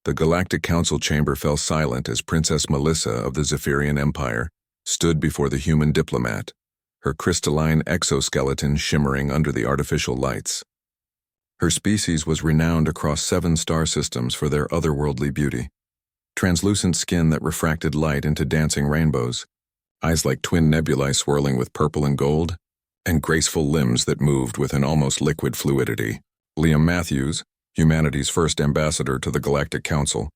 The Galactic Council chamber fell silent as Princess Melissa of the Zephyrian Empire stood before the human diplomat, her crystalline exoskeleton shimmering under the artificial lights. Her species was renowned across 7 star systems for their otherworldly beauty. Translucent skin that refracted light into dancing rainbows, eyes like twin nebulae swirling with purple and gold, and graceful limbs that moved with an almost liquid fluidity. Liam Matthews, humanity's first ambassador to the Galactic Council,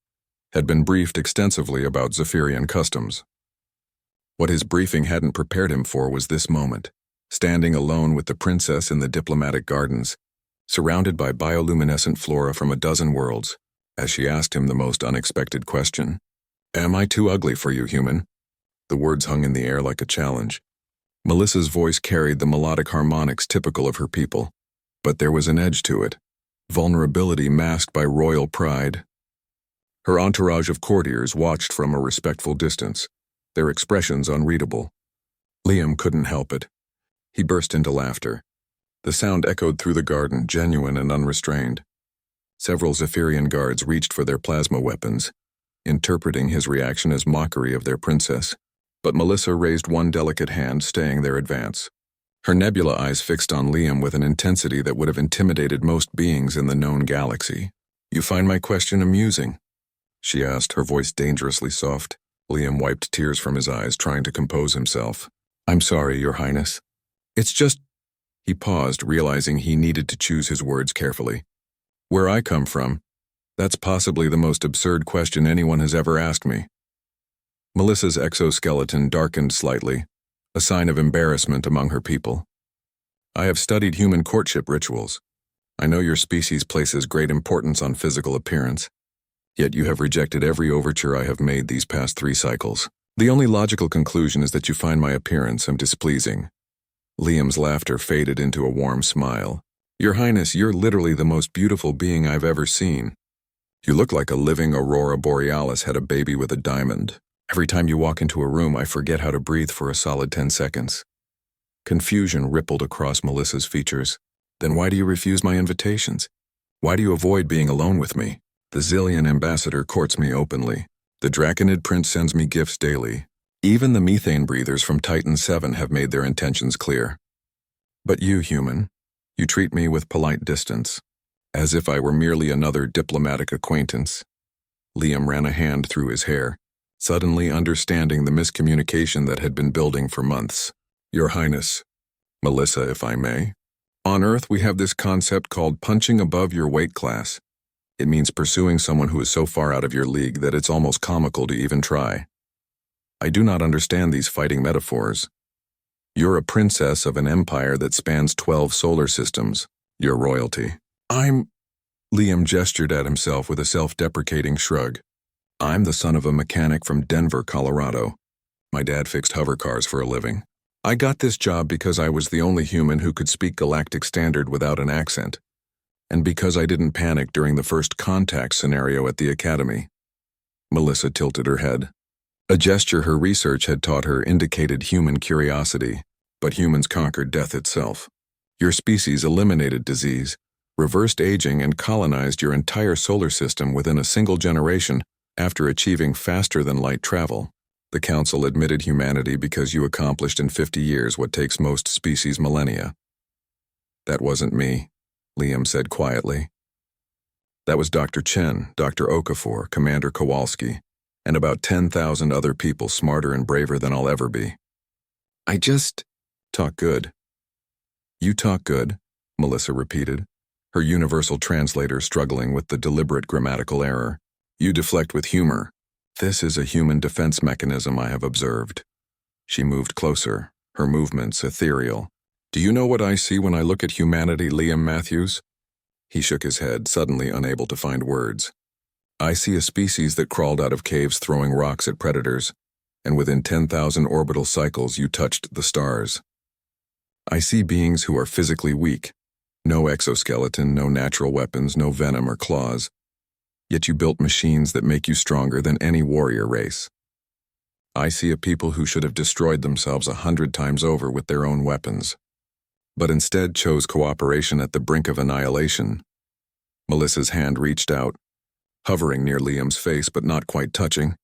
had been briefed extensively about Zephyrian customs. What his briefing hadn't prepared him for was this moment, standing alone with the princess in the diplomatic gardens, surrounded by bioluminescent flora from a dozen worlds, as she asked him the most unexpected question. "Am I too ugly for you, human?" The words hung in the air like a challenge. Melissa's voice carried the melodic harmonics typical of her people, but there was an edge to it, vulnerability masked by royal pride. Her entourage of courtiers watched from a respectful distance, their expressions unreadable. Liam couldn't help it. He burst into laughter. The sound echoed through the garden, genuine and unrestrained. Several Zephyrian guards reached for their plasma weapons, interpreting his reaction as mockery of their princess. But Melissa raised one delicate hand, staying their advance. Her nebula eyes fixed on Liam with an intensity that would have intimidated most beings in the known galaxy. "You find my question amusing?" she asked, her voice dangerously soft. Liam wiped tears from his eyes, trying to compose himself. "I'm sorry, Your Highness. It's just—" He paused, realizing he needed to choose his words carefully. "Where I come from, that's possibly the most absurd question anyone has ever asked me." Melissa's exoskeleton darkened slightly, a sign of embarrassment among her people. "I have studied human courtship rituals. I know your species places great importance on physical appearance, yet you have rejected every overture I have made these past 3 cycles. The only logical conclusion is that you find my appearance displeasing." Liam's laughter faded into a warm smile. "Your Highness, you're literally the most beautiful being I've ever seen. You look like a living aurora borealis had a baby with a diamond. Every time you walk into a room, I forget how to breathe for a solid 10 seconds. Confusion rippled across Melissa's features. "Then why do you refuse my invitations? Why do you avoid being alone with me? The Zillion ambassador courts me openly. The Draconid prince sends me gifts daily. Even the methane breathers from Titan 7 have made their intentions clear. But you, human, you treat me with polite distance, as if I were merely another diplomatic acquaintance." Liam ran a hand through his hair, suddenly understanding the miscommunication that had been building for months. "Your Highness, Melissa, if I may, on Earth we have this concept called punching above your weight class. It means pursuing someone who is so far out of your league that it's almost comical to even try. I do not understand these fighting metaphors. You're a princess of an empire that spans 12 solar systems. You're royalty." Liam gestured at himself with a self-deprecating shrug. "I'm the son of a mechanic from Denver, Colorado. My dad fixed hover cars for a living. I got this job because I was the only human who could speak Galactic Standard without an accent, and because I didn't panic during the first contact scenario at the academy." Melissa tilted her head. A gesture her research had taught her indicated human curiosity, but humans conquered death itself. Your species eliminated disease, reversed aging, and colonized your entire solar system within a single generation after achieving faster-than-light travel. The Council admitted humanity because you accomplished in 50 years what takes most species millennia. "That wasn't me," Liam said quietly. "That was Dr. Chen, Dr. Okafor, Commander Kowalski, and about 10,000 other people smarter and braver than I'll ever be. I just talk good." "You talk good," Melissa repeated, her universal translator struggling with the deliberate grammatical error. "You deflect with humor. This is a human defense mechanism I have observed." She moved closer, her movements ethereal. "Do you know what I see when I look at humanity, Liam Matthews?" He shook his head, suddenly unable to find words. "I see a species that crawled out of caves throwing rocks at predators, and within 10,000 orbital cycles you touched the stars. I see beings who are physically weak. No exoskeleton, no natural weapons, no venom or claws. Yet you built machines that make you stronger than any warrior race. I see a people who should have destroyed themselves 100 times over with their own weapons, but instead chose cooperation at the brink of annihilation." Melissa's hand reached out, hovering near Liam's face but not quite touching.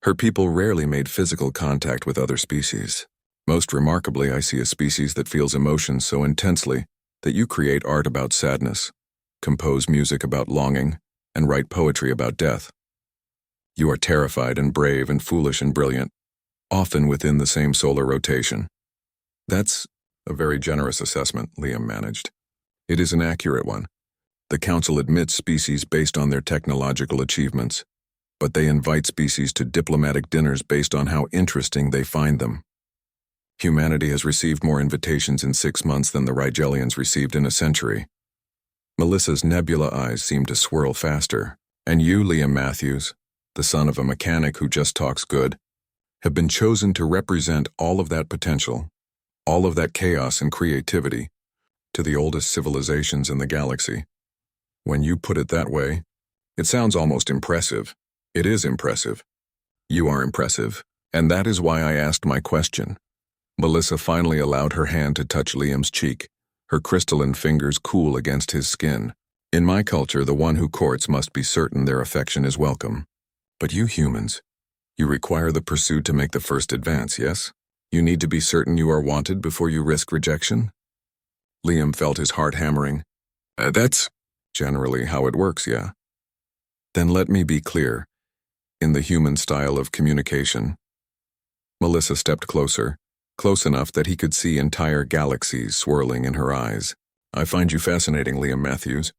Her people rarely made physical contact with other species. Most remarkably, I see a species that feels emotions so intensely that you create art about sadness, compose music about longing, and write poetry about death. You are terrified and brave and foolish and brilliant, often within the same solar rotation. That's a very generous assessment, Liam managed. It is an accurate one. The Council admits species based on their technological achievements, but they invite species to diplomatic dinners based on how interesting they find them. Humanity has received more invitations in 6 months than the Rigelians received in a century. Melissa's nebula eyes seemed to swirl faster. And you, Liam Matthews, the son of a mechanic who just talks good, have been chosen to represent all of that potential, all of that chaos and creativity, to the oldest civilizations in the galaxy. When you put it that way, it sounds almost impressive. It is impressive. You are impressive, and that is why I asked my question. Melissa finally allowed her hand to touch Liam's cheek, her crystalline fingers cool against his skin. In my culture, the one who courts must be certain their affection is welcome. But you humans, you require the pursued to make the first advance, yes? You need to be certain you are wanted before you risk rejection? Liam felt his heart hammering. That's generally how it works, yeah. Then let me be clear. In the human style of communication. Melissa stepped closer, close enough that he could see entire galaxies swirling in her eyes. I find you fascinating, Liam Matthews.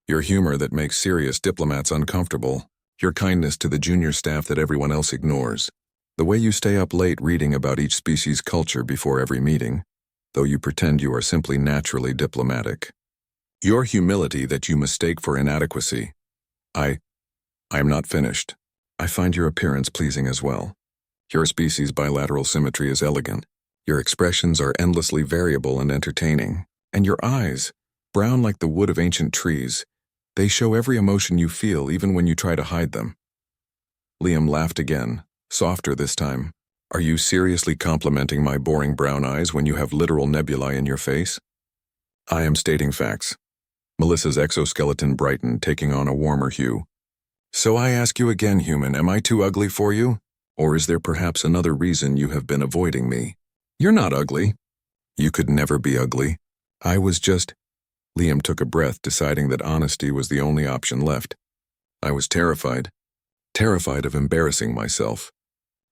Your humor that makes serious diplomats uncomfortable. Your kindness to the junior staff that everyone else ignores. The way you stay up late reading about each species' culture before every meeting, though you pretend you are simply naturally diplomatic. Your humility that you mistake for inadequacy. I am not finished. I find your appearance pleasing as well. Your species' bilateral symmetry is elegant. Your expressions are endlessly variable and entertaining. And your eyes, brown like the wood of ancient trees, they show every emotion you feel even when you try to hide them. Liam laughed again, softer this time. Are you seriously complimenting my boring brown eyes when you have literal nebulae in your face? I am stating facts. Melissa's exoskeleton brightened, taking on a warmer hue. So I ask you again, human, am I too ugly for you? Or is there perhaps another reason you have been avoiding me? You're not ugly. You could never be ugly. I was just... Liam took a breath, deciding that honesty was the only option left. I was terrified. Terrified of embarrassing myself.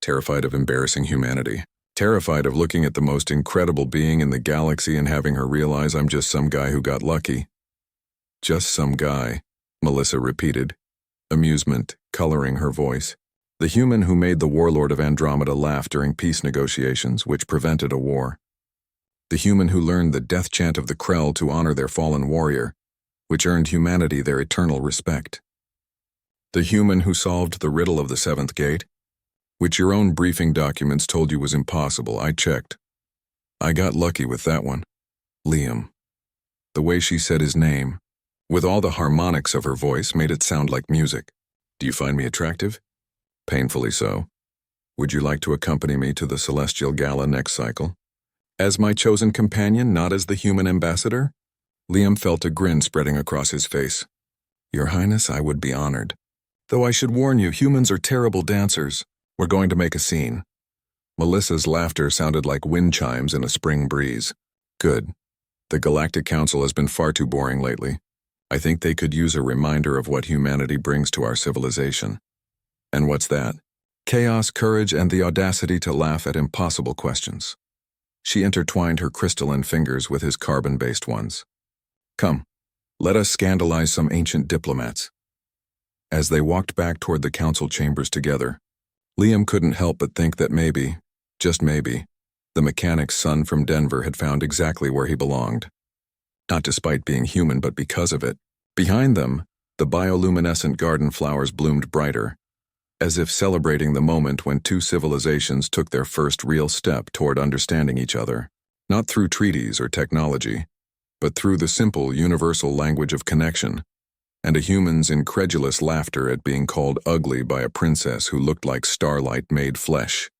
Terrified of embarrassing humanity. Terrified of looking at the most incredible being in the galaxy and having her realize I'm just some guy who got lucky. Just some guy, Melissa repeated, amusement coloring her voice. The human who made the warlord of Andromeda laugh during peace negotiations, which prevented a war. The human who learned the death chant of the Krell to honor their fallen warrior, which earned humanity their eternal respect. The human who solved the riddle of the seventh gate, which your own briefing documents told you was impossible. I checked. I got lucky with that one. Liam. The way she said his name, with all the harmonics of her voice, made it sound like music. Do you find me attractive? Painfully so. Would you like to accompany me to the Celestial Gala next cycle? As my chosen companion, not as the human ambassador? Liam felt a grin spreading across his face. Your Highness, I would be honored. Though I should warn you, humans are terrible dancers. We're going to make a scene. Melissa's laughter sounded like wind chimes in a spring breeze. Good. The Galactic Council has been far too boring lately. I think they could use a reminder of what humanity brings to our civilization. And what's that? Chaos, courage, and the audacity to laugh at impossible questions. She intertwined her crystalline fingers with his carbon-based ones. Come, let us scandalize some ancient diplomats. As they walked back toward the council chambers together, Liam couldn't help but think that maybe, just maybe, the mechanic's son from Denver had found exactly where he belonged. Not despite being human, but because of it. Behind them, the bioluminescent garden flowers bloomed brighter, as if celebrating the moment when two civilizations took their first real step toward understanding each other, not through treaties or technology, but through the simple universal language of connection, and a human's incredulous laughter at being called ugly by a princess who looked like starlight made flesh.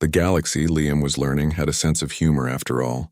The galaxy, Liam was learning, had a sense of humor after all.